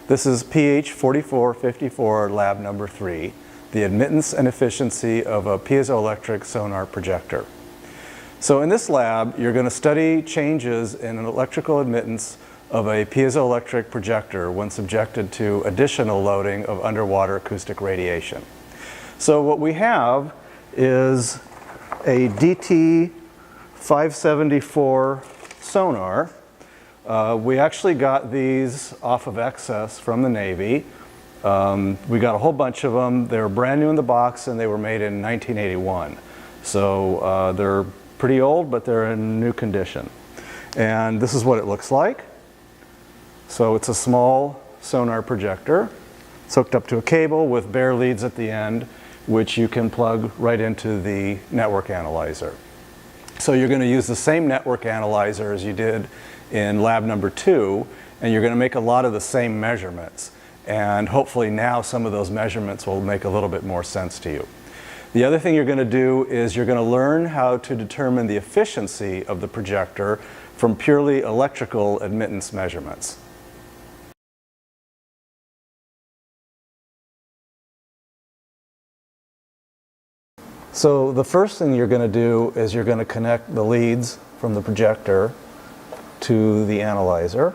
This is Ph4454 lab number 3, the admittance and efficiency of a piezoelectric sonar projector. So in this lab, you're going to study changes in an electrical admittance of a piezoelectric projector when subjected to additional loading of underwater acoustic radiation. So what we have is a DT574 sonar. We actually got these off of excess from the Navy. We got a whole bunch of them. They were brand new in the box and they were made in 1981. So they're pretty old, but they're in new condition. And this is what it looks like. So it's a small sonar projector. It's hooked up to a cable with bare leads at the end, which you can plug right into the network analyzer. So you're going to use the same network analyzer as you did in lab number 2, and you're going to make a lot of the same measurements. And hopefully now some of those measurements will make a little bit more sense to you. The other thing you're going to do is you're going to learn how to determine the efficiency of the projector from purely electrical admittance measurements. So the first thing you're going to do is you're going to connect the leads from the projector to the analyzer.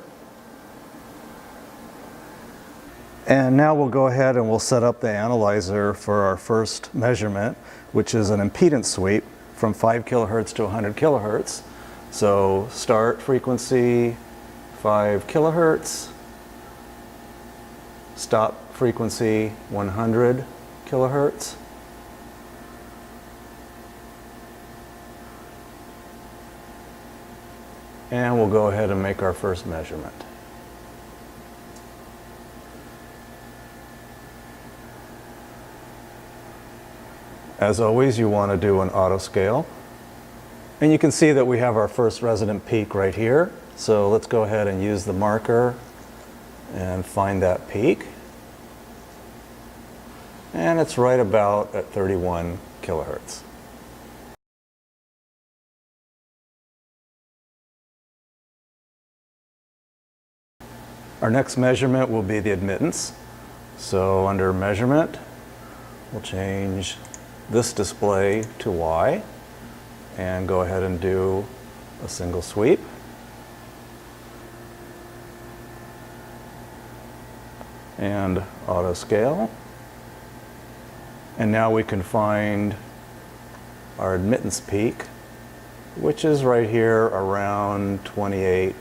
And now we'll go ahead and we'll set up the analyzer for our first measurement, which is an impedance sweep from 5 kilohertz to 100 kilohertz. So start frequency 5 kilohertz, stop frequency 100 kilohertz. And we'll go ahead and make our first measurement. As always, you want to do an auto scale. And you can see that we have our first resonant peak right here. So let's go ahead and use the marker and find that peak. And it's right about at 31 kilohertz. Our next measurement will be the admittance. So under measurement, we'll change this display to Y and go ahead and do a single sweep. And auto scale. And now we can find our admittance peak, which is right here around 28.5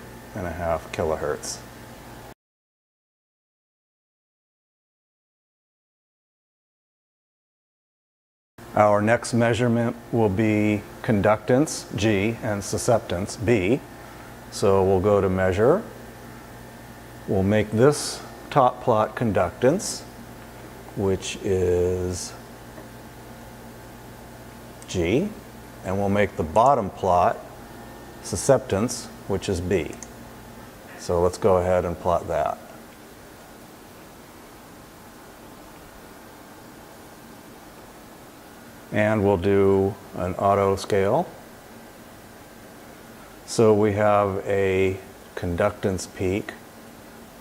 kilohertz. Our next measurement will be conductance, G, and susceptance, B. So we'll go to measure. We'll make this top plot conductance, which is G, and we'll make the bottom plot susceptance, which is B. So let's go ahead and plot that. And we'll do an auto scale. So we have a conductance peak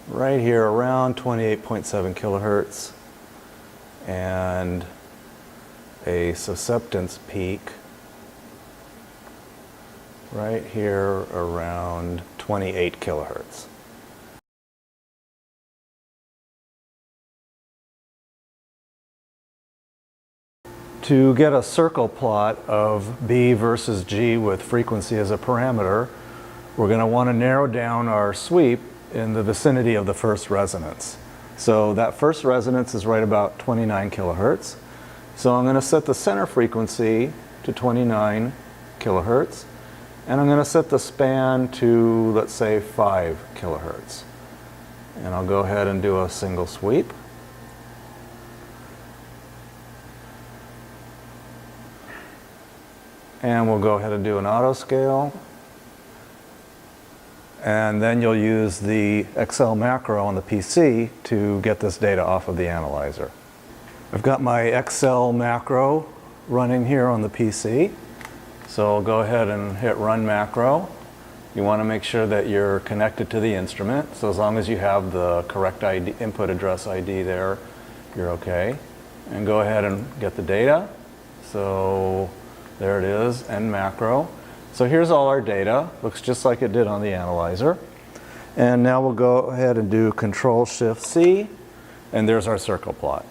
right here around 28.7 kilohertz and a susceptance peak right here around 28 kilohertz. To get a circle plot of B versus G with frequency as a parameter, we're going to want to narrow down our sweep in the vicinity of the first resonance. So that first resonance is right about 29 kilohertz. So I'm going to set the center frequency to 29 kilohertz, and I'm going to set the span to, let's say, 5 kilohertz. And I'll go ahead and do a single sweep. And we'll go ahead and do an auto scale. And then you'll use the Excel macro on the PC to get this data off of the analyzer. I've got my Excel macro running here on the PC. So I'll go ahead and hit Run Macro. You want to make sure that you're connected to the instrument. So as long as you have the correct ID, input address ID there, you're okay. And go ahead and get the data. So there it is, end macro. So here's all our data. Looks just like it did on the analyzer. And now we'll go ahead and do Control-Shift-C, and there's our circle plot.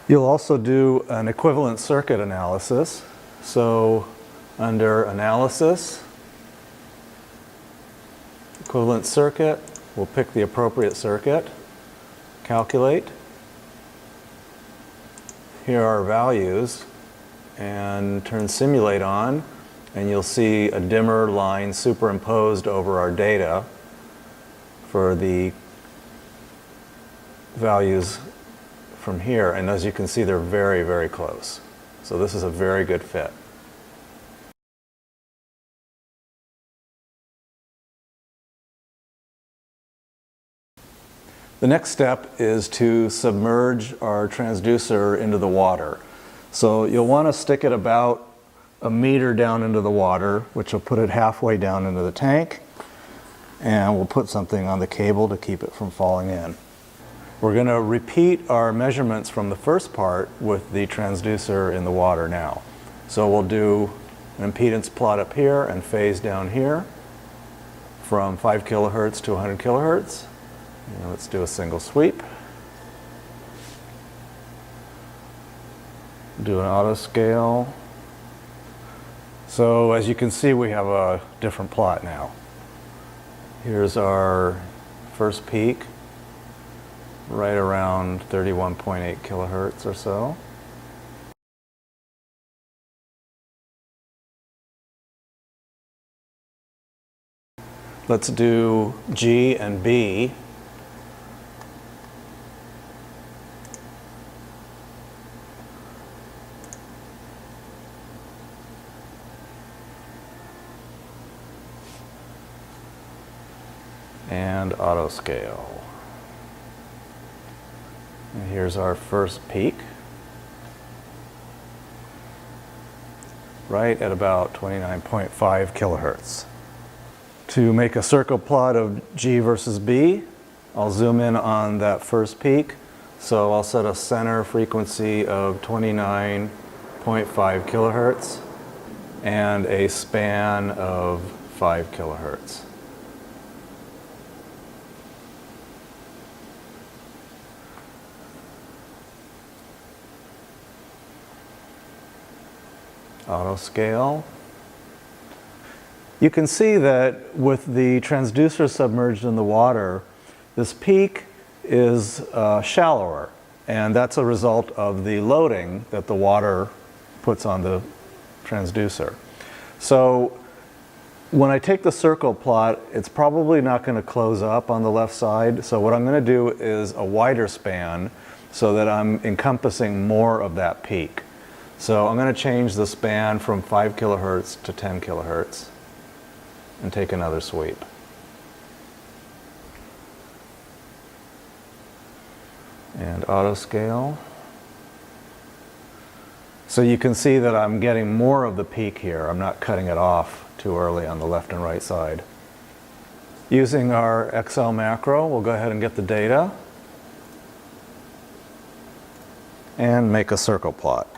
You'll also do an equivalent circuit analysis. So under Analysis, Equivalent Circuit, we'll pick the appropriate circuit, Calculate. Here are our values, and turn Simulate on, and you'll see a dimmer line superimposed over our data for the values from here, and as you can see, they're very, very close. So this is a very good fit. The next step is to submerge our transducer into the water. So you'll want to stick it about a meter down into the water, which will put it halfway down into the tank, and we'll put something on the cable to keep it from falling in. We're going to repeat our measurements from the first part with the transducer in the water now. So we'll do an impedance plot up here and phase down here from 5 kilohertz to 100 kilohertz. And let's do a single sweep. Do an auto scale. So as you can see, we have a different plot now. Here's our first peak, right around 31.8 kilohertz or so. Let's do G and B. And auto scale. And here's our first peak, right at about 29.5 kilohertz. To make a circle plot of G versus B, I'll zoom in on that first peak. So I'll set a center frequency of 29.5 kilohertz and a span of 5 kilohertz. Auto scale. You can see that with the transducer submerged in the water, this peak is shallower, and that's a result of the loading that the water puts on the transducer. So when I take the circle plot, it's probably not going to close up on the left side, so what I'm going to do is a wider span so that I'm encompassing more of that peak. So I'm going to change the span from 5 kilohertz to 10 kilohertz and take another sweep. And auto scale. So you can see that I'm getting more of the peak here. I'm not cutting it off too early on the left and right side. Using our Excel macro, we'll go ahead and get the data and make a circle plot.